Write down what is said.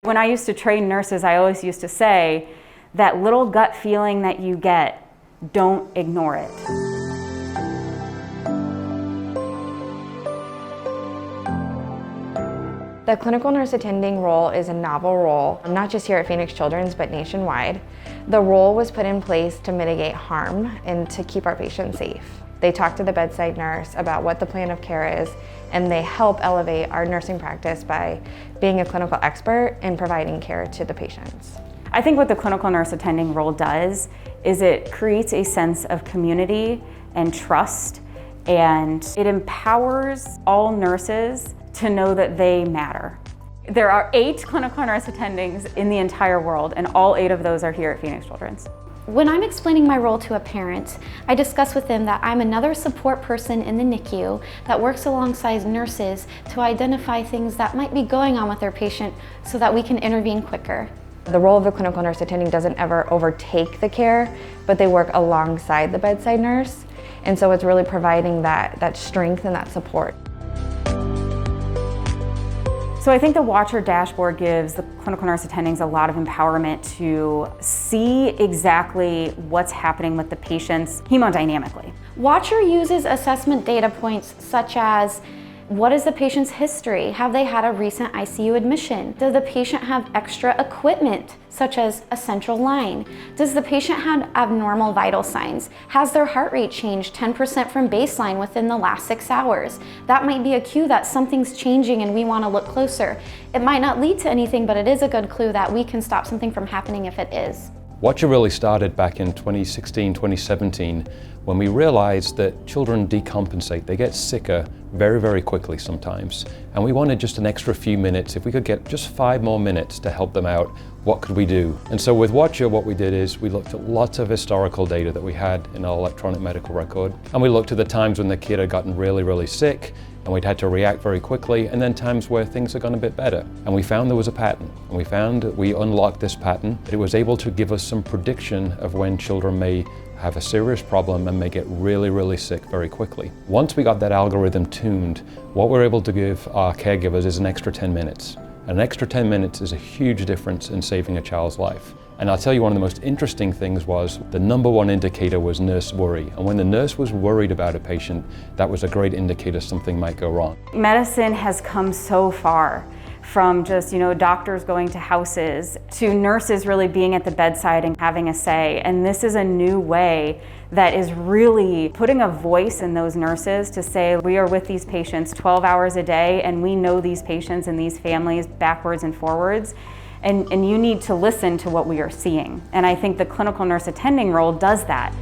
When I used to train nurses, I always used to say, that little gut feeling that you get, don't ignore it. The clinical nurse attending role is a novel role, not just here at Phoenix Children's, but nationwide. The role was put in place to mitigate harm and to keep our patients safe. They talk to the bedside nurse about what the plan of care is, and they help elevate our nursing practice by being a clinical expert and providing care to the patients. I think what the clinical nurse attending role does is it creates a sense of community and trust, and it empowers all nurses to know that they matter. There are 8 clinical nurse attendings in the entire world, and all 8 of those are here at Phoenix Children's. When I'm explaining my role to a parent, I discuss with them that I'm another support person in the NICU that works alongside nurses to identify things that might be going on with their patient so that we can intervene quicker. The role of the clinical nurse attending doesn't ever overtake the care, but they work alongside the bedside nurse. And so it's really providing that strength and that support. So I think the Watcher dashboard gives the clinical nurse attendings a lot of empowerment to see exactly what's happening with the patients hemodynamically. Watcher uses assessment data points such as, what is the patient's history? Have they had a recent ICU admission? Does the patient have extra equipment, such as a central line? Does the patient have abnormal vital signs? Has their heart rate changed 10% from baseline within the last 6 hours? That might be a cue that something's changing and we want to look closer. It might not lead to anything, but it is a good clue that we can stop something from happening if it is. Watcher really started back in 2016, 2017, when we realized that children decompensate. They get sicker very, very quickly sometimes. And we wanted just an extra few minutes. If we could get just 5 more minutes to help them out, what could we do? And so with Watcher, what we did is we looked at lots of historical data that we had in our electronic medical record. And we looked at the times when the kid had gotten really, really sick, and we'd had to react very quickly, and then times where things had gone a bit better. And we found there was a pattern. And we found that we unlocked this pattern. It was able to give us some prediction of when children may have a serious problem and may get really, really sick very quickly. Once we got that algorithm tuned, what we're able to give our caregivers is an extra 10 minutes. An extra 10 minutes is a huge difference in saving a child's life. And I'll tell you, one of the most interesting things was the #1 indicator was nurse worry. And when the nurse was worried about a patient, that was a great indicator something might go wrong. Medicine has come so far from just, doctors going to houses to nurses really being at the bedside and having a say. And this is a new way that is really putting a voice in those nurses to say, we are with these patients 12 hours a day, and we know these patients and these families backwards and forwards. And you need to listen to what we are seeing. And I think the clinical nurse attending role does that.